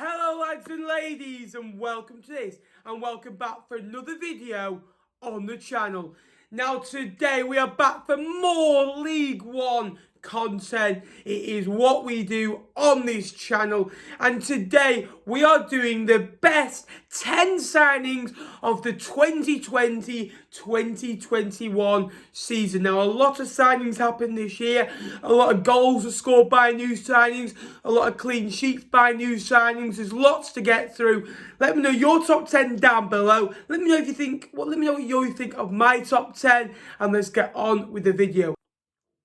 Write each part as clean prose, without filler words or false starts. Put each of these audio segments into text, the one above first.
Hello lads and ladies, and welcome to this and welcome back for another video on the channel. Now today we are back for more League One content. It is what we do on this channel, and today we are doing the best 10 signings of the 2020-2021 season. Now a lot of signings happened this year, a lot of goals were scored by new signings, a lot of clean sheets by new signings. There's lots to get through. Let me know your top 10 down below. Let me know if you think, let me know what you think of my top 10, and let's get on with the video.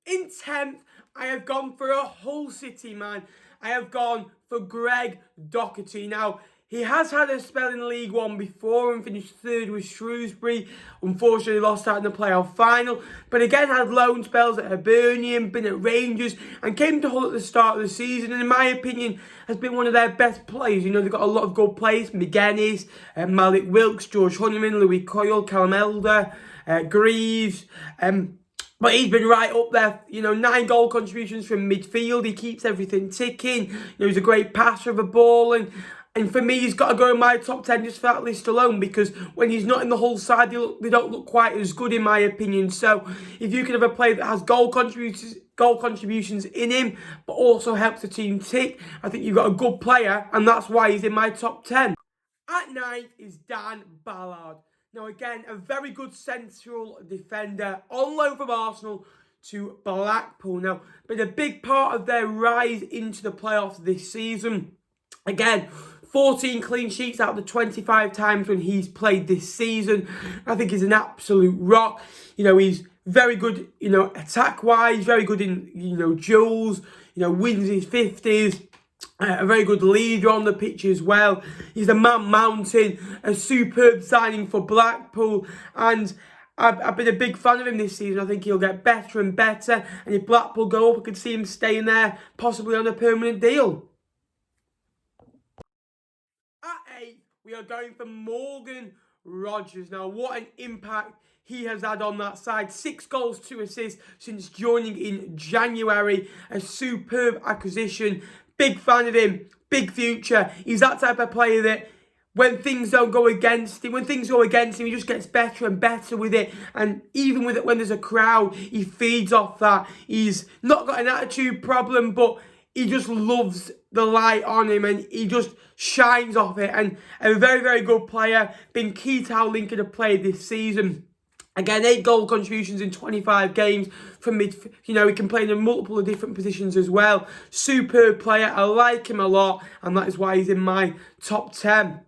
In 10th, I have gone for a Hull City man. I have gone for Greg Doherty. Now, he has had a spell in League One before and finished third with Shrewsbury. Unfortunately, lost out in the playoff final. But again, had loan spells at Hibernian, been at Rangers, and came to Hull at the start of the season. And in my opinion, has been one of their best players. You know, they've got a lot of good players. McGuinness, Malik Wilkes, George Honeyman, Louis Coyle, Callum Elder, Greaves. But he's been right up there, 9 goal contributions from midfield. He keeps everything ticking. He's a great passer of a ball. And for me, he's got to go in my top 10 just for that list alone, because when he's not in the Hull side, they don't look quite as good, in my opinion. So if you can have a player that has goal contributions in him, but also helps the team tick, I think you've got a good player, and that's why he's in my top 10. At 9th is Dan Ballard. Now again, a very good central defender on loan from Arsenal to Blackpool. Now, been a big part of their rise into the playoffs this season. Again, 14 clean sheets out of the 25 times when he's played this season. I think he's an absolute rock. He's very good, attack-wise, very good in, duels, wins his 50s. A very good leader on the pitch as well. He's a man mountain, a superb signing for Blackpool, and I've been a big fan of him this season. I think he'll get better and better, and if Blackpool go up, I could see him staying there, possibly on a permanent deal. At 8th, we are going for Morgan Rogers. Now, what an impact he has had on that side. 6 goals, 2 assists since joining in January. A superb acquisition. Big fan of him. Big future. He's that type of player that when things don't go against him, he just gets better and better with it. And even with it, when there's a crowd, he feeds off that. He's not got an attitude problem, but he just loves the light on him and he just shines off it. And a very, very good player. Been key to how Lincoln have played this season. Again, 8 goal contributions in 25 games from mid. He can play in multiple different positions as well. Superb player. I like him a lot, and that is why he's in my top 10.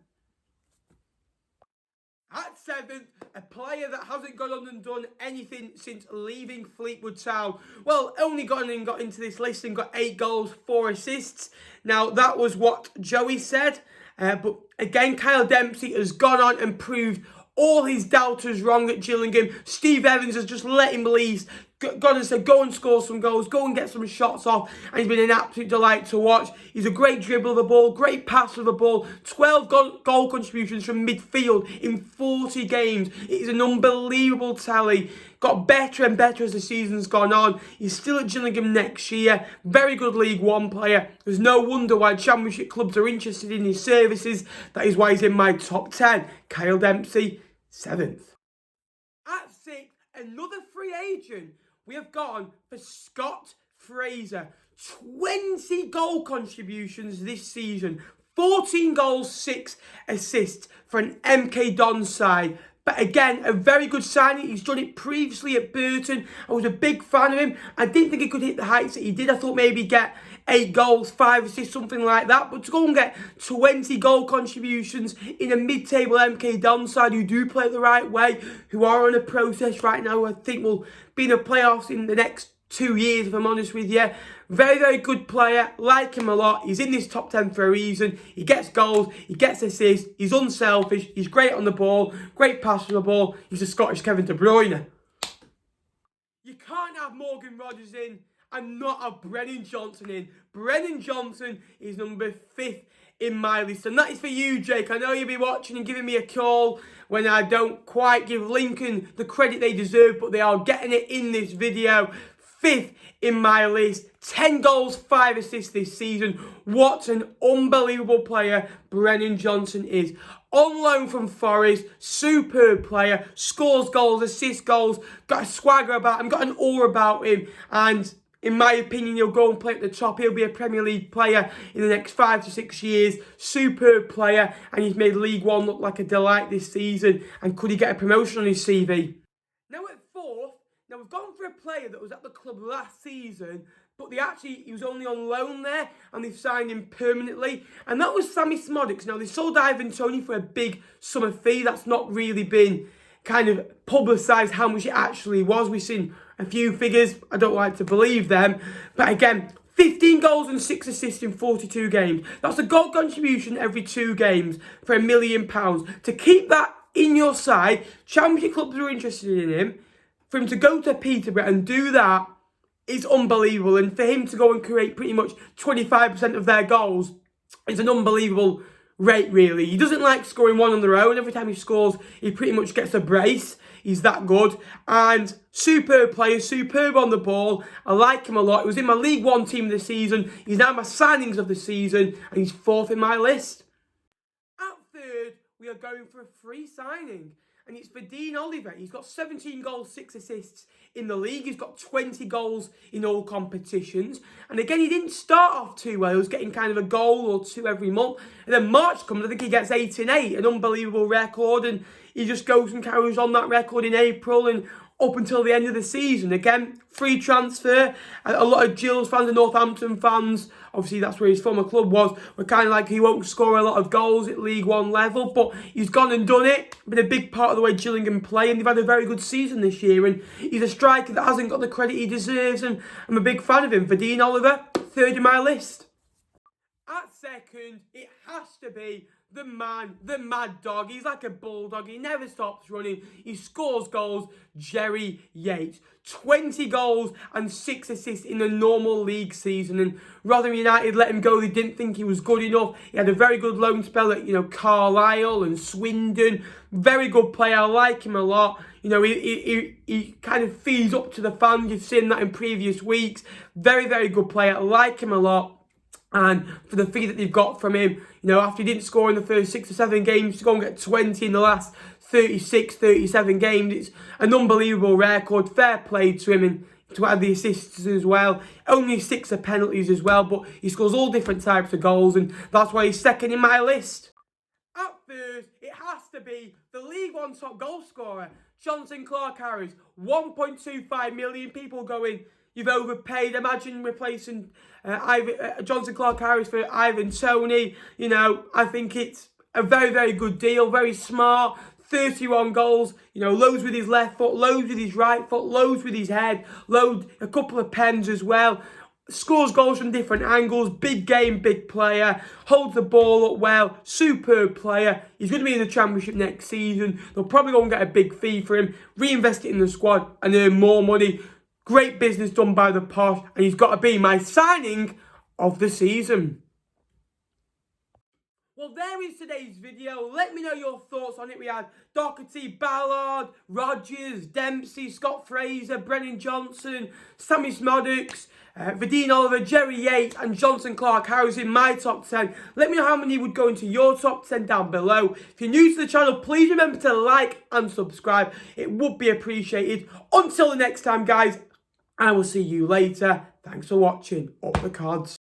At 7th, a player that hasn't gone on and done anything since leaving Fleetwood Town. Well, only got into this list and got 8 goals, 4 assists. Now, that was what Joey said. But again, Kyle Dempsey has gone on and proved all his doubters wrong at Gillingham. Steve Evans has just let him loose, gone and said, go and score some goals, go and get some shots off, and he's been an absolute delight to watch. He's a great dribbler of the ball, great passer of the ball, 12 goal contributions from midfield in 40 games. It is an unbelievable tally. Got better and better as the season's gone on. He's still at Gillingham next year. Very good League One player. There's no wonder why Championship clubs are interested in his services. That is why he's in my top 10. Kyle Dempsey, 7th. At 6th, another free agent. We have gone for Scott Fraser. 20 goal contributions this season. 14 goals, 6 assists for an MK Dons side. But again, a very good signing. He's done it previously at Burton. I was a big fan of him. I didn't think he could hit the heights that he did. I thought maybe get 8 goals, 5 assists, something like that. But to go and get 20 goal contributions in a mid-table MK Dons side who do play it the right way, who are on a process right now, I think will be in the playoffs in the next 2 years, if I'm honest with you. Very, very good player. Like him a lot. He's in this top 10 for a reason. He gets goals. He gets assists. He's unselfish. He's great on the ball. Great passer on the ball. He's a Scottish Kevin De Bruyne. You can't have Morgan Rogers in and not have Brennan Johnson in. Brennan Johnson is number 5th in my list. And that is for you, Jake. I know you'll be watching and giving me a call when I don't quite give Lincoln the credit they deserve, but they are getting it in this video. 5th in my list. 10 goals, 5 assists this season. What an unbelievable player Brennan Johnson is. On loan from Forest, superb player, scores goals, assists goals, got a swagger about him, got an aura about him, and in my opinion, he'll go and play at the top. He'll be a Premier League player in the next 5 to 6 years. Superb player, and he's made League One look like a delight this season. And could he get a promotion on his CV? Now at 4th, now we've gone for a player that was at the club last season, but he was only on loan there, and they've signed him permanently. And that was Sammy Smodics. Now they sold Ivan Toney for a big summer fee. That's not really been kind of publicised how much it actually was. We've seen a few figures. I don't like to believe them. But again, 15 goals and 6 assists in 42 games. That's a goal contribution every 2 games for £1 million. To keep that in your side, Championship clubs are interested in him. For him to go to Peterborough and do that is unbelievable. And for him to go and create pretty much 25% of their goals is an unbelievable rate, really. He doesn't like scoring one on their own. Every time he scores, he pretty much gets a brace. He's that good. And superb player, superb on the ball. I like him a lot. He was in my League One team this season. He's now my signings of the season, and he's 4th in my list. At 3rd, we are going for a free signing. And it's for Dean Oliver. He's got 17 goals, 6 assists in the league. He's got 20 goals in all competitions. And again, he didn't start off too well. He was getting kind of a goal or 2 every month. And then March comes, I think he gets 8 in 8. An unbelievable record. And he just goes and carries on that record in April and up until the end of the season. Again, free transfer. A lot of Gills fans and Northampton fans, obviously that's where his former club was, were kind of like he won't score a lot of goals at League One level, but he's gone and done it. Been a big part of the way Gillingham play, and they've had a very good season this year, and he's a striker that hasn't got the credit he deserves, and I'm a big fan of him. For Dean Oliver, 3rd in my list. At 2nd, it has to be the man, the mad dog. He's like a bulldog. He never stops running. He scores goals. Jerry Yates. 20 goals and 6 assists in a normal league season. And Rotherham United let him go. They didn't think he was good enough. He had a very good loan spell at, Carlisle and Swindon. Very good player. I like him a lot. He kind of feeds up to the fans. You've seen that in previous weeks. Very, very good player. I like him a lot. And for the fee that they've got from him, after he didn't score in the first 6 or 7 games, to go and get 20 in the last 36, 37 games, it's an unbelievable record. Fair play to him, and to add the assists as well. Only 6 are penalties as well, but he scores all different types of goals, and that's why he's 2nd in my list. At 3rd, it has to be the League One top goal scorer, Jonson Clarke-Harris. 1.25 million people going, you've overpaid. Imagine replacing Jonson Clarke-Harris for Ivan Toney. I think it's a very, very good deal. Very smart. 31 goals. Loads with his left foot, loads with his right foot, loads with his head, a couple of pens as well. Scores goals from different angles. Big game, big player. Holds the ball up well. Superb player. He's going to be in the Championship next season. They'll probably go and get a big fee for him. Reinvest it in the squad and earn more money. Great business done by the Posh, and he's got to be my signing of the season. Well, there is today's video. Let me know your thoughts on it. We had Doherty, Ballard, Rodgers, Dempsey, Scott Fraser, Brennan Johnson, Sammy Smodics, Dean Oliver, Jerry Yates, and Jonson Clarke-Harris in my top 10. Let me know how many would go into your top 10 down below. If you're new to the channel, please remember to like and subscribe. It would be appreciated. Until the next time, guys, I will see you later. Thanks for watching. Up the cards.